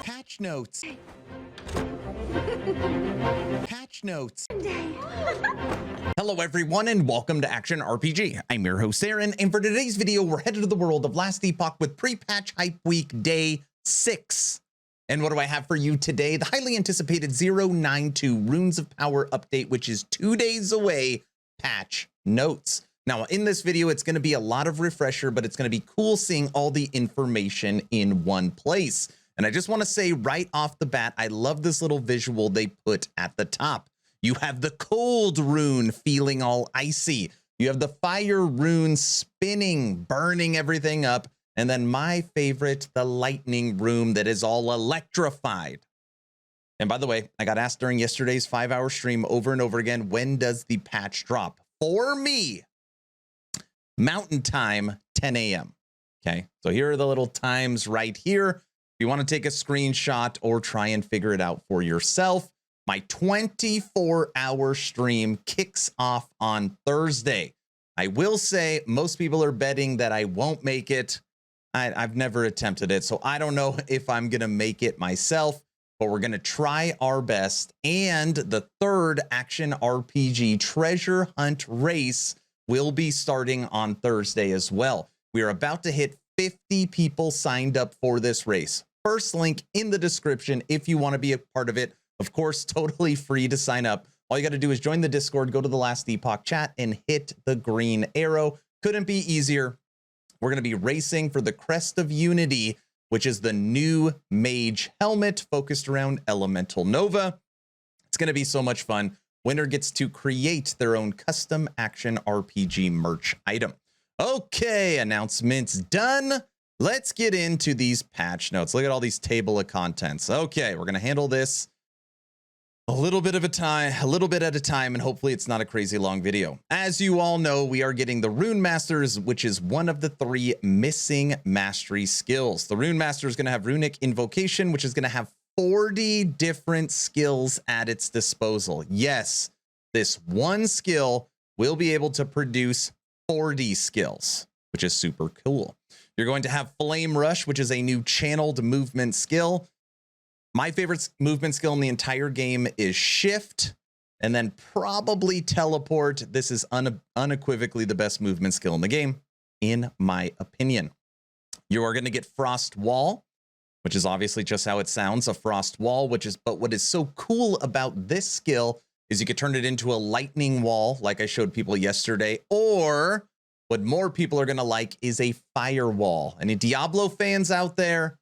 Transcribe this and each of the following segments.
Patch notes. Patch notes. Hello everyone and welcome to Action RPG. I'm your host Aaron, and for today's video we're headed to the world of Last Epoch with pre-patch hype week day 6. And what do I have for you today? The highly anticipated 092 Runes of Power update, which is 2 days away. Patch notes. Now in this video it's going to be a lot of refresher, but it's going to be cool seeing all the information in one place. And I just want to say right off the bat, I love this little visual they put at the top. You have the cold rune feeling all icy. You have the fire rune spinning, burning everything up. And then my favorite, the lightning rune that is all electrified. And by the way, I got asked during yesterday's 5-hour stream over and over again, when does the patch drop? For me, Mountain Time, 10 a.m. Okay, so here are the little times right here. If you want to take a screenshot or try and figure it out for yourself, my 24-hour stream kicks off on Thursday. I will say most people are betting that I won't make it. I've never attempted it, so I don't know if I'm going to make it myself, but we're going to try our best. And the third Action RPG treasure hunt race will be starting on Thursday as well. We are about to hit 50 people signed up for this race. First link in the description if you want to be a part of it. Of course, totally free to sign up. All you got to do is join the Discord, go to the Last Epoch chat, and hit the green arrow. Couldn't be easier. We're going to be racing for the Crest of Unity, which is the new Mage helmet focused around Elemental Nova. It's going to be so much fun. Winner gets to create their own custom Action RPG merch item. Okay, announcements done. Let's get into these patch notes. Look at all these table of contents. Okay, we're going to handle this a little bit at a time, and hopefully it's not a crazy long video. As you all know, we are getting the Rune Masters, which is one of the 3 missing mastery skills. The Rune Master is going to have Runic Invocation, which is going to have 40 different skills at its disposal. Yes, this one skill will be able to produce 40 skills, which is super cool. You're going to have Flame Rush, which is a new channeled movement skill. My favorite movement skill in the entire game is Shift, and then probably Teleport. This is unequivocally the best movement skill in the game, in my opinion. You are going to get Frost Wall, which is obviously just how it sounds, a frost wall, but what is so cool about this skill is you could turn it into a lightning wall, like I showed people yesterday, or what more people are going to like is a firewall. Any Diablo fans out there?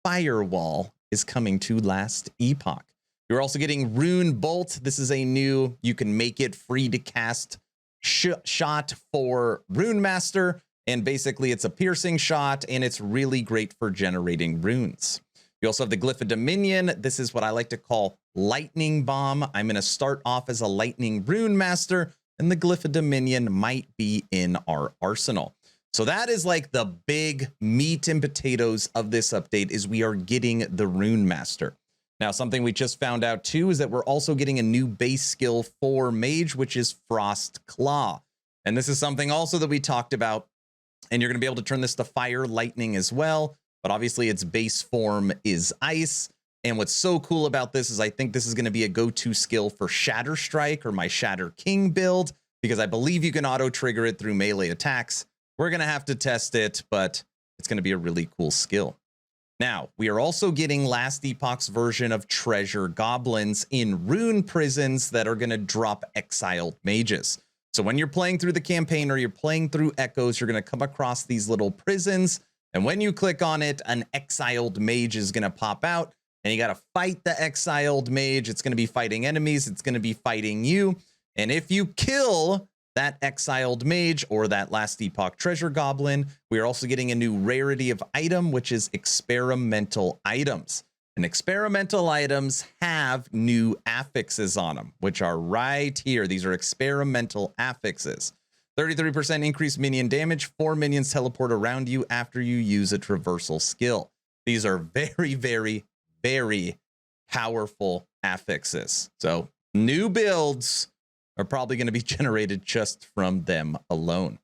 Firewall is coming to Last Epoch. You're also getting Rune Bolt. This is a new, you can make it free to cast shot for Rune Master. And basically it's a piercing shot, and it's really great for generating runes. You also have the Glyph of Dominion. This is what I like to call Lightning Bomb. I'm going to start off as a Lightning Rune Master, and the Glyph of Dominion might be in our arsenal. So that is like the big meat and potatoes of this update, is we are getting the Rune Master. Now, something we just found out too is that we're also getting a new base skill for Mage, which is Frost Claw. And this is something also that we talked about. And you're going to be able to turn this to fire, lightning as well. But obviously its base form is ice. And what's so cool about this is I think this is going to be a go-to skill for Shatter Strike or my Shatter King build, because I believe you can auto trigger it through melee attacks. We're going to have to test it, but it's going to be a really cool skill. Now, we are also getting Last Epoch's version of Treasure Goblins in rune prisons that are going to drop exiled mages. So when you're playing through the campaign or you're playing through Echoes, you're going to come across these little prisons. And when you click on it, an exiled mage is going to pop out, and you got to fight the exiled mage. It's going to be fighting enemies. It's going to be fighting you. And if you kill that exiled mage or that Last Epoch treasure goblin, we are also getting a new rarity of item, which is experimental items. And experimental items have new affixes on them, which are right here. These are experimental affixes. 33% increased minion damage. 4 minions teleport around you after you use a traversal skill. These are very, very, very powerful affixes. So new builds are probably going to be generated just from them alone.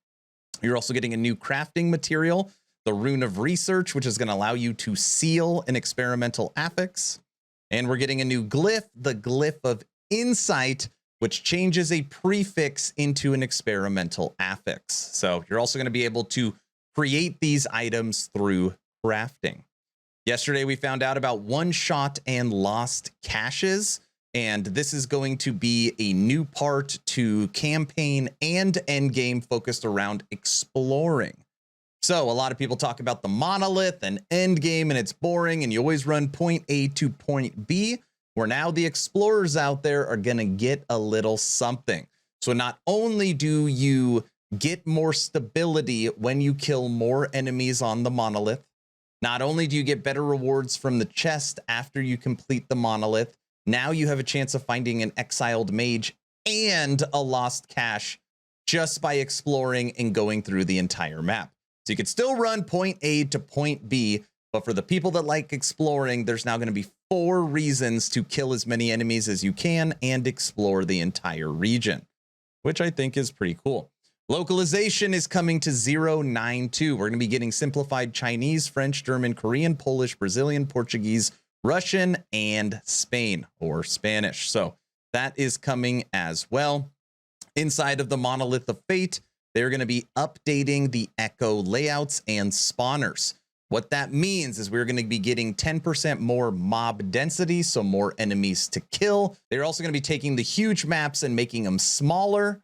You're also getting a new crafting material. the Rune of Research, which is going to allow you to seal an experimental affix. And we're getting a new glyph, the Glyph of Insight, which changes a prefix into an experimental affix. So you're also going to be able to create these items through crafting. Yesterday, we found out about one-shot and lost caches, and this is going to be a new part to campaign and endgame focused around exploring. So a lot of people talk about the monolith and endgame, and it's boring, and you always run point A to point B, where now the explorers out there are going to get a little something. So not only do you get more stability when you kill more enemies on the monolith, not only do you get better rewards from the chest after you complete the monolith, now you have a chance of finding an exiled mage and a lost cache just by exploring and going through the entire map. So you could still run point A to point B, but for the people that like exploring, there's now going to be 4 reasons to kill as many enemies as you can and explore the entire region, which I think is pretty cool. Localization is coming to 092. We're going to be getting simplified Chinese, French, German, Korean, Polish, Brazilian, Portuguese, Russian, and Spain or Spanish. So that is coming as well. Inside of the Monolith of Fate, they're going to be updating the Echo layouts and spawners. What that means is we're going to be getting 10% more mob density, so more enemies to kill. They're also going to be taking the huge maps and making them smaller,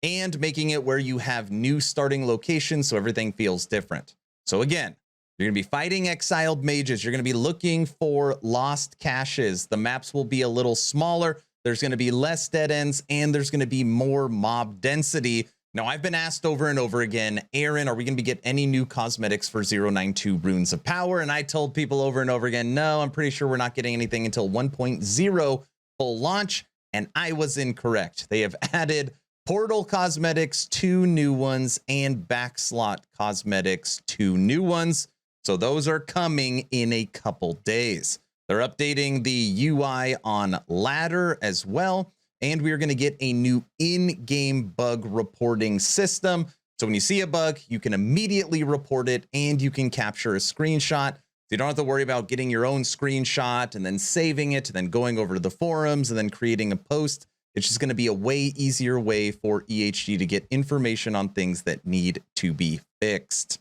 and making it where you have new starting locations so everything feels different. So again, you're going to be fighting exiled mages. You're going to be looking for lost caches. The maps will be a little smaller. There's going to be less dead ends, and there's going to be more mob density. Now, I've been asked over and over again, Aaron, are we going to get any new cosmetics for 092 Runes of Power? And I told people over and over again, no, I'm pretty sure we're not getting anything until 1.0 full launch. And I was incorrect. They have added Portal cosmetics, 2 new ones, and backslot cosmetics, 2 new ones. So those are coming in a couple days. They're updating the UI on ladder as well. And we're going to get a new in-game bug reporting system. So when you see a bug, you can immediately report it and you can capture a screenshot. So you don't have to worry about getting your own screenshot and then saving it, and then going over to the forums and then creating a post. It's just going to be a way easier way for EHG to get information on things that need to be fixed.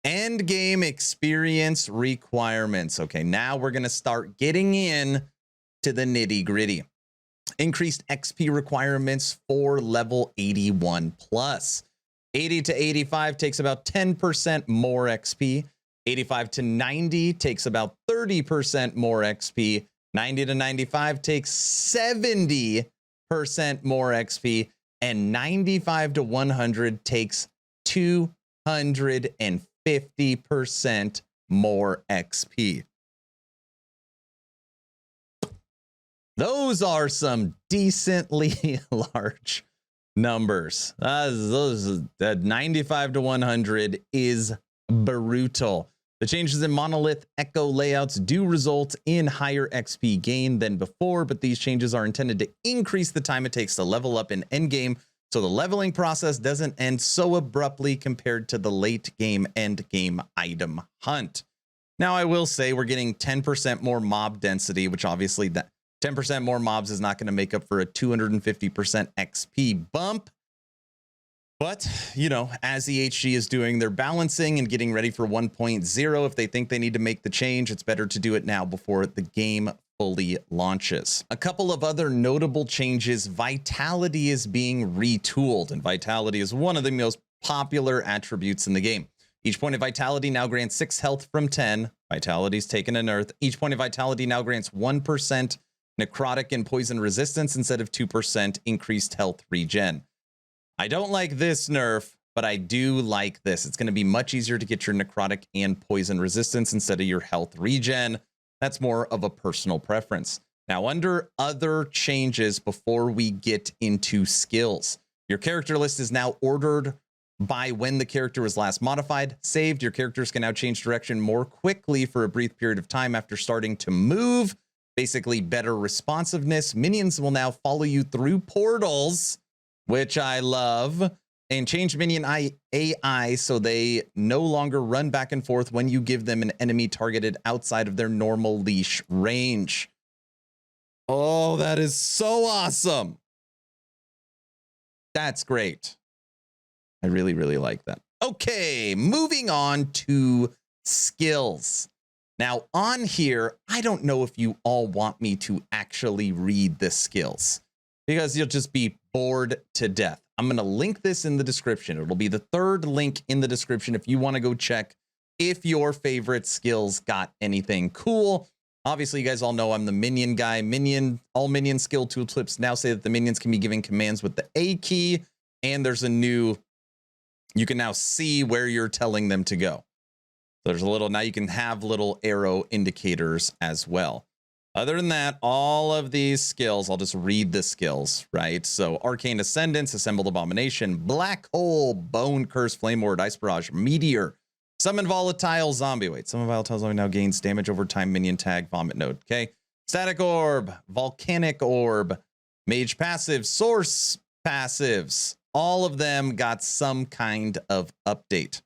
End game experience requirements. Okay, now we're going to start getting in to the nitty gritty. Increased XP requirements for level 81 plus. 80 to 85 takes about 10% more XP. 85 to 90 takes about 30% more XP. 90 to 95 takes 70% more XP, and 95 to 100 takes 250% more XP. Those are some decently large numbers. Those 95 to 100 is brutal. The changes in Monolith Echo layouts do result in higher XP gain than before, but these changes are intended to increase the time it takes to level up in endgame, so the leveling process doesn't end so abruptly compared to the late game endgame item hunt. Now, I will say we're getting 10% more mob density, which obviously that 10% more mobs is not going to make up for a 250% XP bump. But, you know, as EHG is doing their balancing and getting ready for 1.0, if they think they need to make the change, it's better to do it now before the game fully launches. A couple of other notable changes. Vitality is being retooled, and Vitality is one of the most popular attributes in the game. Each point of Vitality now grants 6 health from 10. Vitality's taken a nerf. Each point of Vitality now grants 1% necrotic and poison resistance instead of 2% increased health regen. I don't like this nerf, but I do like this. It's going to be much easier to get your necrotic and poison resistance instead of your health regen. That's more of a personal preference. Now, under other changes, before we get into skills, your character list is now ordered by when the character was last modified. Saved, your characters can now change direction more quickly for a brief period of time after starting to move. Basically, better responsiveness. Minions will now follow you through portals, which I love. and change minion AI so they no longer run back and forth when you give them an enemy targeted outside of their normal leash range. Oh, that is so awesome. That's great. I really, really like that. Okay, moving on to skills. Now on here, I don't know if you all want me to actually read the skills because you'll just be bored to death. I'm going to link this in the description. It'll be the third link in the description if you want to go check if your favorite skills got anything cool. Obviously, you guys all know I'm the minion guy. All minion skill tooltips now say that the minions can be given commands with the A key, and there's a new, you can now see where you're telling them to go. There's a little, now you can have little arrow indicators as well. Other than that, all of these skills, I'll just read the skills, right? So Arcane Ascendance, Assembled Abomination, Black Hole, Bone Curse, Flame Ward, Ice Barrage, Meteor, Summon Volatile Zombie. Wait, Summon Volatile Zombie now gains damage over time, minion tag, Vomit Node, okay? Static Orb, Volcanic Orb, Mage Passive, Source Passives. All of them got some kind of update.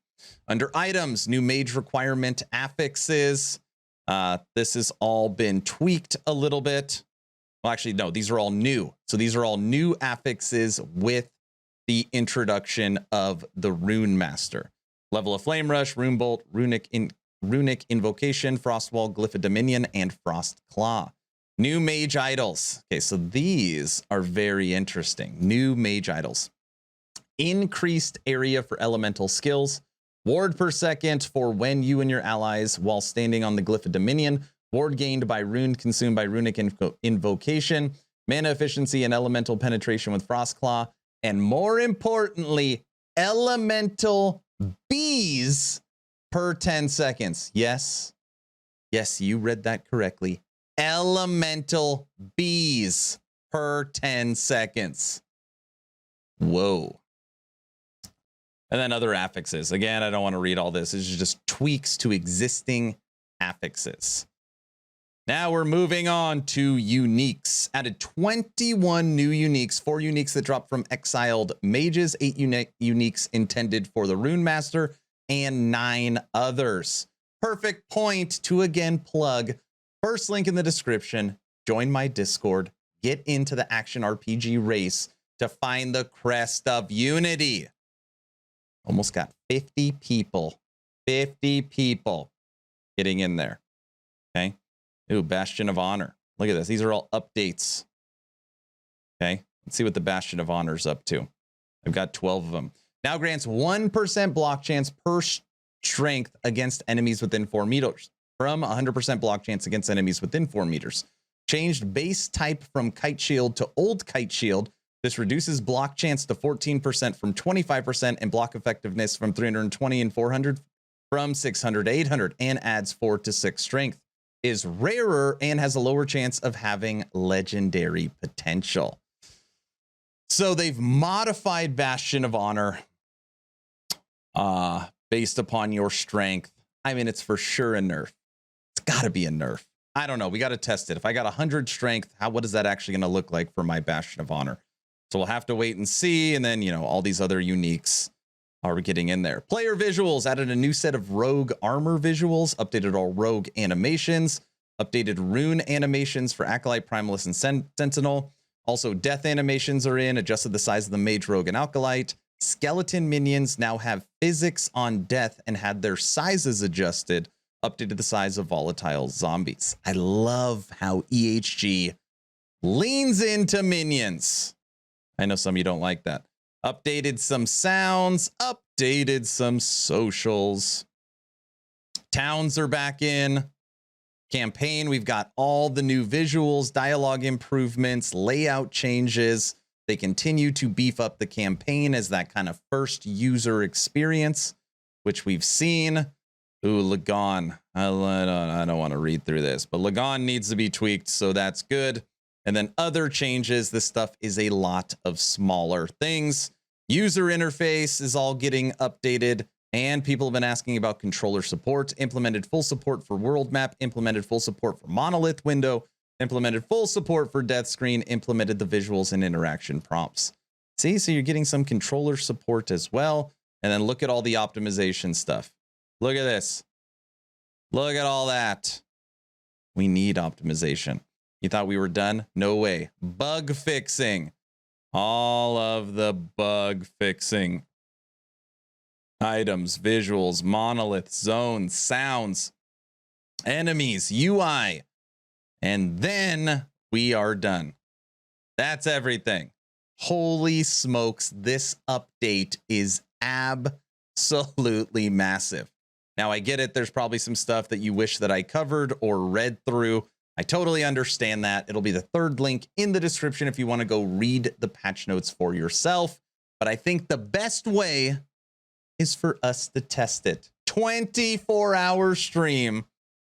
Under items, new mage requirement affixes. This has all been tweaked a little bit. Well, actually, no, these are all new. So these are all new affixes with the introduction of the Rune Master. Level of Flame Rush, Rune Bolt, Runic Invocation, Frostwall, Glyph of Dominion, and Frost Claw. New mage idols. Okay, so these are very interesting. New mage idols. Increased area for elemental skills. Ward per second for when you and your allies while standing on the Glyph of Dominion. Ward gained by rune consumed by runic invocation. Mana efficiency and elemental penetration with Frostclaw. And more importantly, elemental bees per 10 seconds. Yes. Yes, you read that correctly. Elemental bees per 10 seconds. Whoa. And then other affixes. Again, I don't want to read all this. This is just tweaks to existing affixes. Now we're moving on to uniques. Added 21 new uniques, 4 uniques that dropped from exiled mages, 8 uniques intended for the Rune Master, and 9 others. Perfect point to again plug. First link in the description. Join my Discord. Get into the action RPG race to find the crest of unity. Almost got 50 people. 50 people getting in there. Okay. Ooh, Bastion of Honor. Look at this. These are all updates. Okay. Let's see what the Bastion of Honor is up to. I've got 12 of them. Now grants 1% block chance per strength against enemies within 4 meters. From 100% block chance against enemies within 4 meters. Changed base type from Kite Shield to Old Kite Shield. This reduces block chance to 14% from 25% and block effectiveness from 320 and 400 from 600 to 800 and adds 4 to 6 strength. Is rarer and has a lower chance of having legendary potential. So they've modified Bastion of Honor based upon your strength. I mean, it's for sure a nerf. It's got to be a nerf. I don't know. We got to test it. If I got 100 strength, what is that actually going to look like for my Bastion of Honor? So we'll have to wait and see. And then, you know, all these other uniques are getting in there. Player visuals, added a new set of rogue armor visuals, updated all rogue animations, updated rune animations for Acolyte, Primalist, and Sentinel. Also, death animations are in, adjusted the size of the Mage, Rogue, and Acolyte. Skeleton minions now have physics on death and had their sizes adjusted, updated the size of volatile zombies. I love how EHG leans into minions. I know some of you don't like that. Updated some sounds, updated some socials. Towns are back in. Campaign, we've got all the new visuals, dialogue improvements, layout changes. They continue to beef up the campaign as that kind of first user experience, which we've seen. Ooh, Lagon. I don't want to read through this, but Lagon needs to be tweaked, so that's good. And then other changes, this stuff is a lot of smaller things. User interface is all getting updated, and people have been asking about controller support. Implemented full support for world map, implemented full support for monolith window, implemented full support for death screen, implemented the visuals and interaction prompts. See, so you're getting some controller support as well. And then look at all the optimization stuff. Look at this. Look at all that. We need optimization. You thought we were done? No way. Bug fixing. All of the bug fixing. Items, visuals, monolith, zones, sounds, enemies, UI. And then we are done. That's everything. Holy smokes, this update is absolutely massive. Now, I get it. There's probably some stuff that you wish that I covered or read through. I totally understand that. It'll be the third link in the description if you want to go read the patch notes for yourself. But I think the best way is for us to test it. 24-hour stream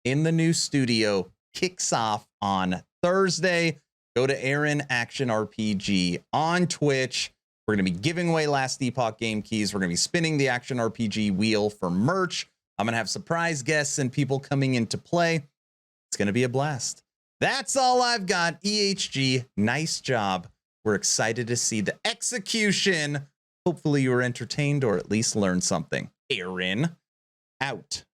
in the new studio kicks off on Thursday. Go to Aaron Action RPG on Twitch. We're going to be giving away Last Epoch game keys. We're going to be spinning the Action RPG wheel for merch. I'm going to have surprise guests and people coming into play. It's going to be a blast. That's all I've got. EHG, nice job. We're excited to see the execution. Hopefully you were entertained or at least learned something. Aaron, out.